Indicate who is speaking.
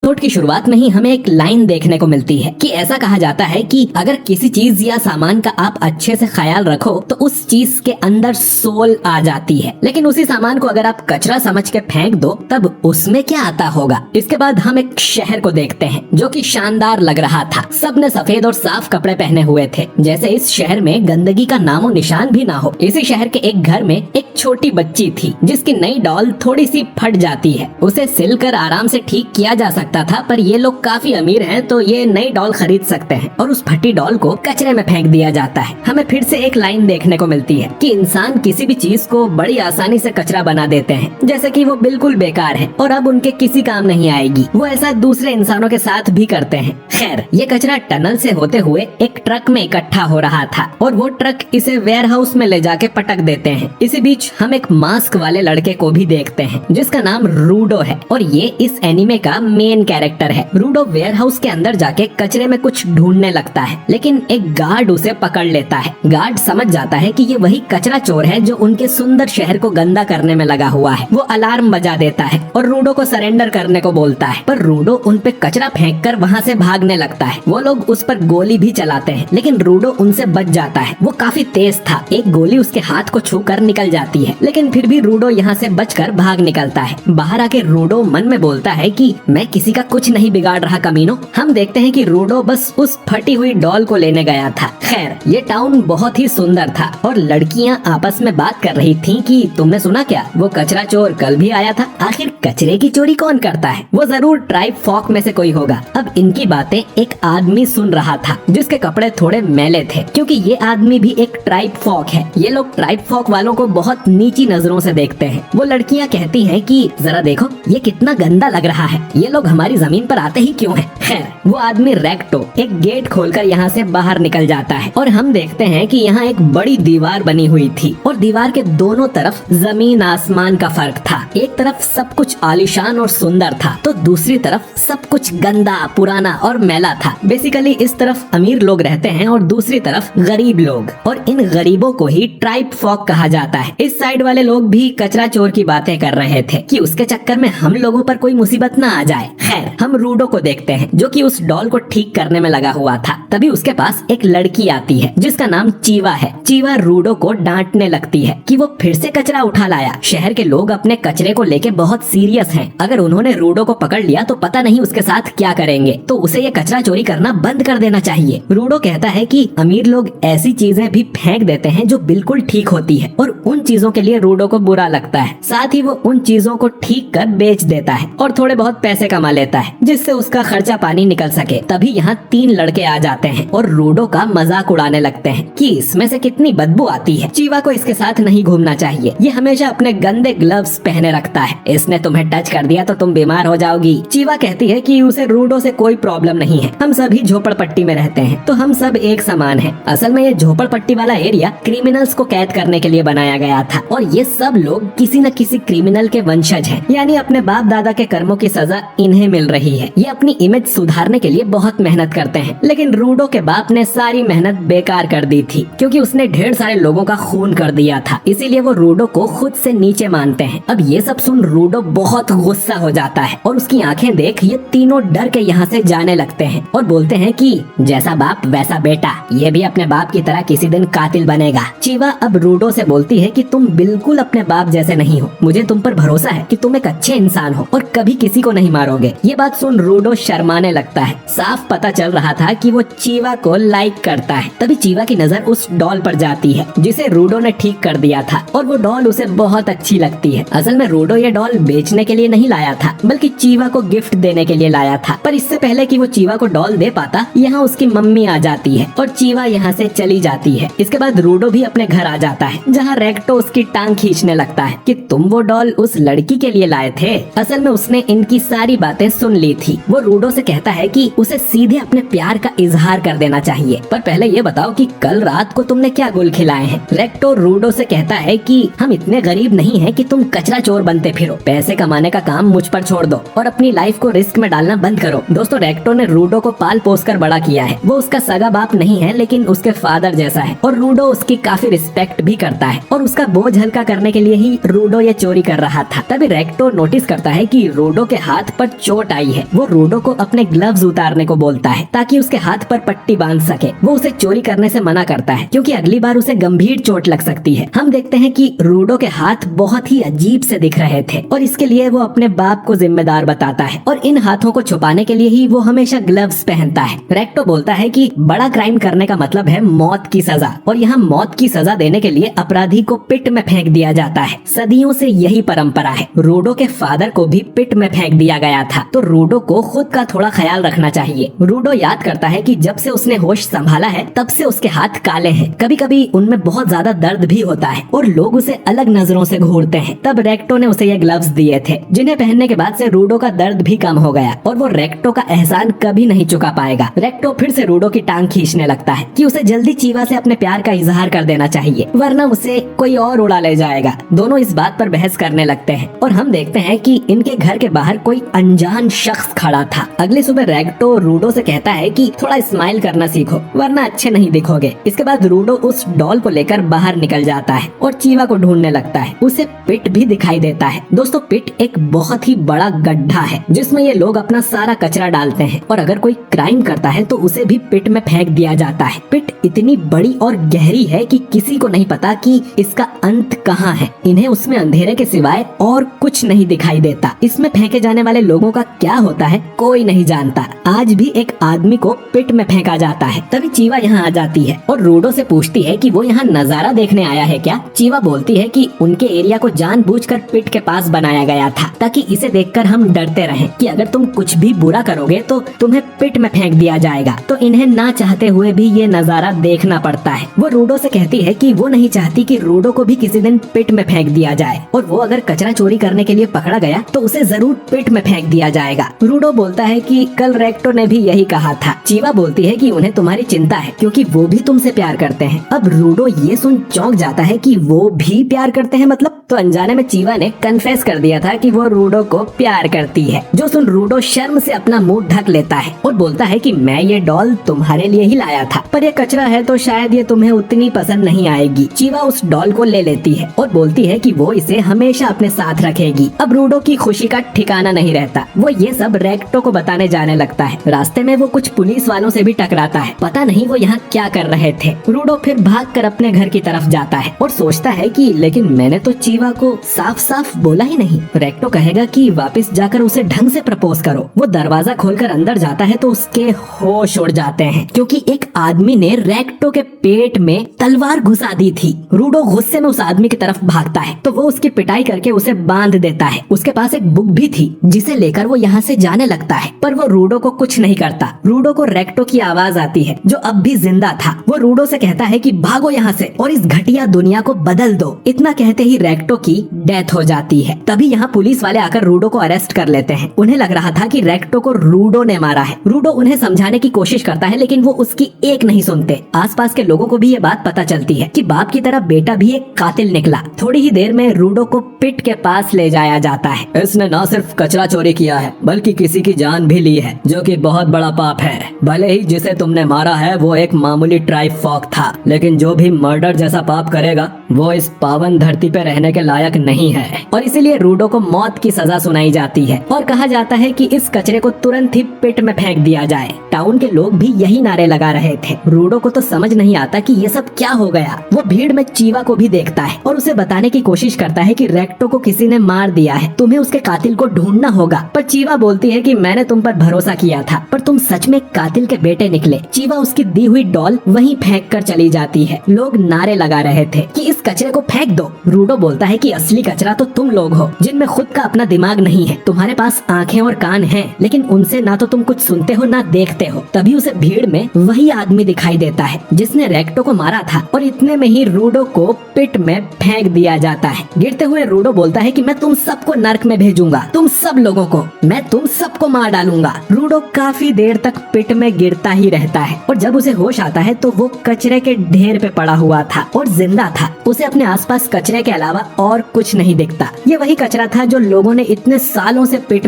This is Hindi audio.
Speaker 1: एपिसोड की शुरुआत में ही हमें एक लाइन देखने को मिलती है कि ऐसा कहा जाता है कि अगर किसी चीज या सामान का आप अच्छे से ख्याल रखो तो उस चीज के अंदर सोल आ जाती है, लेकिन उसी सामान को अगर आप कचरा समझ के फेंक दो तब उसमें क्या आता होगा। इसके बाद हम एक शहर को देखते हैं जो कि शानदार लग रहा था। सबने सफेद और साफ कपड़े पहने हुए थे, जैसे इस शहर में गंदगी का नामो निशान भी ना हो। इसी शहर के एक घर में एक छोटी बच्ची थी जिसकी नई डॉल थोड़ी सी फट जाती है। उसे सिलकर आराम से ठीक किया जा सकता था, पर ये लोग काफी अमीर हैं तो ये नई डॉल खरीद सकते हैं और उस फटी डॉल को कचरे में फेंक दिया जाता है। हमें फिर से एक लाइन देखने को मिलती है कि इंसान किसी भी चीज को बड़ी आसानी से कचरा बना देते हैं, जैसे कि वो बिल्कुल बेकार है और अब उनके किसी काम नहीं आएगी। वो ऐसा दूसरे इंसानों के साथ भी करते हैं। खैर, ये कचरा टनल से होते हुए एक ट्रक में इकट्ठा हो रहा था और वो ट्रक इसे वेयर हाउस में ले जाके पटक देते हैं। इसी बीच हम एक मास्क वाले लड़के को भी देखते हैं जिसका नाम रूडो है और ये इस एनिमे का मेन कैरेक्टर है। रूडो वेयर हाउस के अंदर जाके कचरे में कुछ ढूंढने लगता है, लेकिन एक गार्ड उसे पकड़ लेता है। गार्ड समझ जाता है कि ये वही कचरा चोर है जो उनके सुंदर शहर को गंदा करने में लगा हुआ है। वो अलार्म बजा देता है और रूडो को सरेंडर करने को बोलता है, पर रूडो उन पे कचरा फेंककर वहाँ से भागने लगता है। वो लोग उस पर गोली भी चलाते हैं, लेकिन रूडो उनसे बच जाता है। वो काफी तेज था, एक गोली उसके हाथ को छूकर निकल जाती है, लेकिन फिर भी रूडो यहाँ से बचकर भाग निकलता है। बाहर आके रूडो मन में बोलता है कि मैं किसी का कुछ नहीं बिगाड़ रहा कमीनो। हम देखते हैं कि रूडो बस उस फटी हुई डॉल को लेने गया था। खैर, ये टाउन बहुत ही सुंदर था और लड़कियां आपस में बात कर रही थीं कि तुमने सुना क्या, वो कचरा चोर कल भी आया था। आखिर कचरे की चोरी कौन करता है? वो जरूर ट्राइब फॉक में से कोई होगा। अब इनकी बातें एक आदमी सुन रहा था जिसके कपड़े थोड़े मैले थे, क्योंकि ये आदमी भी एक ट्राइब फॉक है। ये लोग ट्राइब फॉक वालों को बहुत नीची नजरों से देखते हैं। वो लड़कियां कहती हैं कि जरा देखो ये कितना गंदा लग रहा है, ये लोग हमारी जमीन पर आते ही क्यों हैं? खैर, वो आदमी रेक्टो एक गेट खोलकर यहाँ से बाहर निकल जाता है और हम देखते हैं कि यहाँ एक बड़ी दीवार बनी हुई थी और दीवार के दोनों तरफ जमीन आसमान का फर्क था। एक तरफ सब कुछ आलीशान और सुंदर था तो दूसरी तरफ सब कुछ गंदा, पुराना और मैला था। बेसिकली इस तरफ अमीर लोग रहते हैं और दूसरी तरफ गरीब लोग, और इन गरीबों को ही ट्राइब फॉक कहा जाता है। इस साइड वाले लोग भी कचरा चोर की बातें कर रहे थे कि उसके चक्कर में हम लोगों पर कोई मुसीबत न आ जाए। खैर, हम रूडो को देखते हैं जो कि उस डॉल को ठीक करने में लगा हुआ था। तभी उसके पास एक लड़की आती है जिसका नाम चीवा है। चीवा रूडो को डांटने लगती है कि वो फिर से कचरा उठा लाया। शहर के लोग अपने कचरे को लेके बहुत सीरियस हैं। अगर उन्होंने रूडो को पकड़ लिया तो पता नहीं उसके साथ क्या करेंगे, तो उसे ये कचरा चोरी करना बंद कर देना चाहिए। रूडो कहता है कि अमीर लोग ऐसी चीजें भी फेंक देते हैं जो बिल्कुल ठीक होती है और उन चीजों के लिए रूडो को बुरा लगता है। साथ ही वो उन चीजों को ठीक कर बेच देता है और थोड़े बहुत पैसे कमा लेता है जिससे उसका खर्चा पानी निकल सके। तभी यहाँ 3 लड़के आ जाते हैं और रूडो का मजाक उड़ाने लगते हैं कि इसमें से कितनी बदबू आती है, चीवा को इसके साथ नहीं घूमना चाहिए, ये हमेशा अपने गंदे ग्लव्स पहने रखता है, इसने तुम्हें टच कर दिया तो तुम बीमार हो जाओगी। चीवा कहती है कि उसे रूडो से कोई प्रॉब्लम नहीं है, हम सभी झोपड़पट्टी में रहते हैं तो हम सब एक समान हैं। असल में ये झोपड़पट्टी वाला एरिया क्रिमिनल्स को कैद करने के लिए बनाया गया था और ये सब लोग किसी न किसी क्रिमिनल के वंशज हैं, यानी अपने बाप दादा के कर्मों की सजा इन्हें मिल रही है। ये अपनी इमेज सुधारने के लिए बहुत मेहनत करते हैं, लेकिन रूडो के बाप ने सारी मेहनत बेकार कर दी थी क्योंकि उसने ढेर सारे लोगों का खून कर दिया था, इसीलिए वो रूडो को खुद से नीचे मानते हैं। अब ये सब सुन रूडो बहुत गुस्सा हो जाता है और उसकी आंखें देख ये तीनों डर के यहाँ से जाने लगते हैं और बोलते हैं कि जैसा बाप वैसा बेटा, ये भी अपने बाप की तरह किसी दिन कातिल बनेगा। चीवा अब रूडो से बोलती है कि तुम बिल्कुल अपने बाप जैसे नहीं हो, मुझे तुम पर भरोसा है कि तुम एक अच्छे इंसान हो और कभी किसी को नहीं मारोगे। ये बात सुन रूडो शर्माने लगता है। साफ पता चल रहा था कि वो चीवा को लाइक करता है। तभी चीवा की नजर उस डॉल पर जाती है जिसे रूडो ने ठीक कर दिया था और वो डॉल उसे बहुत अच्छी लगती है। असल में रूडो ये डॉल बेचने के लिए नहीं लाया था बल्कि चीवा को गिफ्ट देने के लिए लाया था, पर इससे पहले कि वो चीवा को डॉल दे पाता यहाँ उसकी मम्मी आ जाती है और चीवा यहाँ से चली जाती है। इसके बाद रूडो भी अपने घर आ जाता है जहाँ रेक्टो उसकी टांग खींचने लगता है कि तुम वो डॉल उस लड़की के लिए लाए थे। असल में उसने इनकी सारी बातें सुन ली थी। वो रूडो से कहता है कि उसे सीधे अपने प्यार का इजहार इजहार कर देना चाहिए। पर पहले ये बताओ कि कल रात को तुमने क्या गुल खिलाए हैं। रेक्टो रूडो से कहता है कि हम इतने गरीब नहीं हैं कि तुम कचरा चोर बनते फिरो। पैसे कमाने का काम मुझ पर छोड़ दो और अपनी लाइफ को रिस्क में डालना बंद करो। दोस्तों, रेक्टो ने रूडो को पाल पोस कर बड़ा किया है। वो उसका सगा बाप नहीं है, लेकिन उसके फादर जैसा है और रूडो उसकी काफी रिस्पेक्ट भी करता है और उसका बोझ हल्का करने के लिए ही रूडो ये चोरी कर रहा था। तभी रेक्टो नोटिस करता है कि रूडो के हाथ पर चोट आई है। वो रूडो को अपने ग्लव्स उतारने को बोलता है ताकि उसके हाथ पर पट्टी बांध सके। वो उसे चोरी करने से मना करता है क्योंकि अगली बार उसे गंभीर चोट लग सकती है। हम देखते हैं कि रूडो के हाथ बहुत ही अजीब से दिख रहे थे और इसके लिए वो अपने बाप को जिम्मेदार बताता है और इन हाथों को छुपाने के लिए ही वो हमेशा ग्लव्स पहनता है। रेक्टो बोलता है कि बड़ा क्राइम करने का मतलब है मौत की सजा और यहाँ मौत की सजा देने के लिए अपराधी को पिट में फेंक दिया जाता है। सदियों से यही परंपरा है। रूडो के फादर को भी पिट में फेंक दिया गया था, तो रूडो को खुद का थोड़ा ख्याल रखना चाहिए। रूडो याद करता है कि जब से उसने होश संभाला है तब से उसके हाथ काले हैं। कभी कभी उनमें बहुत ज्यादा दर्द भी होता है और लोग उसे अलग नजरों से घूरते हैं। तब रेक्टो ने उसे ये ग्लव्स दिए थे जिन्हें पहनने के बाद से रूडो का दर्द भी कम हो गया और वो रेक्टो का एहसान कभी नहीं चुका पाएगा। रेक्टो फिर से रूडो की टांग खींचने लगता है कि उसे जल्दी चीवा से अपने प्यार का इजहार कर देना चाहिए, वरना उसे कोई और उड़ा ले जाएगा। दोनों इस बात पर बहस करने लगते हैं और हम देखते हैं कि इनके घर के बाहर कोई अनजान शख्स खड़ा था। अगली सुबह रेक्टो रूडो से कहता है कि थोड़ा स्माइल करना सीखो वरना अच्छे नहीं दिखोगे। इसके बाद रूडो उस डॉल को लेकर बाहर निकल जाता है और चीवा को ढूंढने लगता है। उसे पिट भी दिखाई देता है। दोस्तों, पिट एक बहुत ही बड़ा गड्ढा है जिसमें ये लोग अपना सारा कचरा डालते हैं और अगर कोई क्राइम करता है तो उसे भी पिट में फेंक दिया जाता है। पिट इतनी बड़ी और गहरी है कि किसी को नहीं पता कि इसका अंत कहाँ है। इन्हें उसमें अंधेरे के सिवाय और कुछ नहीं दिखाई देता। इसमें फेंके जाने वाले लोगों का क्या होता है कोई नहीं जानता। आज भी एक आदमी को पिट में फेंका जाता है। तभी चीवा यहाँ आ जाती है और रूडो से पूछती है कि वो यहाँ नजारा देखने आया है क्या। चीवा बोलती है कि उनके एरिया को जानबूझकर पिट के पास बनाया गया था ताकि इसे देखकर हम डरते रहें कि अगर तुम कुछ भी बुरा करोगे तो तुम्हें पिट में फेंक दिया जाएगा। तो इन्हें ना चाहते हुए भी ये नजारा देखना पड़ता है। वो रूडो से कहती है कि वो नहीं चाहती कि रूडो को भी किसी दिन पिट में फेंक दिया जाए और वो अगर कचरा चोरी करने के लिए पकड़ा गया तो उसे जरूर पिट में फेंक दिया जाएगा। रूडो बोलता है कि कल रेक्टो ने भी यही कहा था। चीवा बोलती है कि उन्हें तुम्हारी चिंता है क्योंकि वो भी तुमसे प्यार करते हैं। अब रूडो ये सुन चौंक जाता है कि वो भी प्यार करते हैं मतलब। तो अनजाने में चीवा ने कन्फेस कर दिया था कि वो रूडो को प्यार करती है। जो सुन रूडो शर्म से अपना मुंह ढक लेता है और बोलता है कि मैं ये डॉल तुम्हारे लिए ही लाया था, पर ये कचरा है तो शायद ये तुम्हें उतनी पसंद नहीं आएगी। चीवा उस डॉल को ले लेती है और बोलती है कि वो इसे हमेशा अपने साथ रखेगी। अब रूडो की खुशी का ठिकाना नहीं रहता। वो ये सब रेक्टो को बताने जाने लगता है। रास्ते में वो कुछ पुलिस वालों से भी टकराता है। पता नहीं वो यहाँ क्या कर रहे थे। रूडो फिर भागकर अपने घर की तरफ जाता है और सोचता है कि लेकिन मैंने तो चीवा को साफ साफ बोला ही नहीं। रेक्टो कहेगा कि वापस जाकर उसे ढंग से प्रपोज करो। वो दरवाजा खोलकर अंदर जाता है तो उसके होश उड़ जाते हैं क्योंकि एक आदमी ने रेक्टो के पेट में तलवार घुसा दी थी। रूडो गुस्से में उस आदमी की तरफ भागता है तो वो उसकी पिटाई करके उसे बांध देता है। उसके पास एक बुक भी थी जिसे लेकर वो यहाँ से जाने लगता है, पर वो रूडो को कुछ नहीं करता। रूडो को रेक्टो की आवाज आती है जो अब भी जिंदा था। वो रूडो से कहता है कि भागो यहाँ से और इस घटिया दुनिया को बदल दो। इतना कहते ही रेक्टो की डेथ हो जाती है। तभी यहाँ पुलिस वाले आकर रूडो को अरेस्ट कर लेते हैं। उन्हें लग रहा था कि रेक्टो को रूडो ने मारा है। रूडो उन्हें समझाने की कोशिश करता है लेकिन वो उसकी एक नहीं सुनते। आसपास के लोगों को भी ये बात पता चलती है कि बाप की तरह बेटा भी एक कातिल निकला। थोड़ी ही देर में रूडो को पिट के पास ले जाया जाता है। इसने न सिर्फ कचरा चोरी किया है बल्कि किसी की जान भी ली है, जो कि बहुत बड़ा पाप है। भले ही जिसे तुमने मारा है वो एक मामूली ट्राइब फॉक था, लेकिन जो भी मर्डर जैसा पाप करेगा वो इस पावन धरती पे रहने के लायक नहीं है। और इसीलिए रूडो को मौत की सजा सुनाई जाती है और कहा जाता है कि इस कचरे को तुरंत ही पिट में फेंक दिया जाए। टाउन के लोग भी यही नारे लगा रहे थे। रूडो को तो समझ नहीं आता कि ये सब क्या हो गया। वो भीड़ में चीवा को भी देखता है और उसे बताने की कोशिश करता है कि रेक्टो को किसी ने मार दिया है, तुम्हें उसके कातिल को ढूंढना होगा। पर चीवा बोलती है कि मैंने तुम पर भरोसा किया था, पर तुम सच में कातिल के बेटे निकले। चीवा उसकी दी हुई डॉल वहीं फेंक कर चली जाती है। लोग नारे लगा रहे थे कि इस इस कचरे को फेंक दो। रूडो बोलता है कि असली कचरा तो तुम लोग हो, जिनमें खुद का अपना दिमाग नहीं है। तुम्हारे पास आंखें और कान हैं, लेकिन उनसे ना तो तुम कुछ सुनते हो ना देखते हो। तभी उसे भीड़ में वही आदमी दिखाई देता है जिसने रेक्टो को मारा था, और इतने में ही रूडो को पिट में फेंक दिया जाता है। गिरते हुए रूडो बोलता है कि मैं तुम सबको नर्क में भेजूंगा, तुम सब लोगों को, मैं तुम सबको मार डालूंगा। रूडो काफी देर तक पिट में गिरता ही रहता है, और जब उसे होश आता है तो वो कचरे के ढेर पे पड़ा हुआ था और जिंदा था। उसे अपने आसपास कचरे के अलावा और कुछ नहीं दिखता। ये वही कचरा था जो लोगों ने इतने सालों से पिट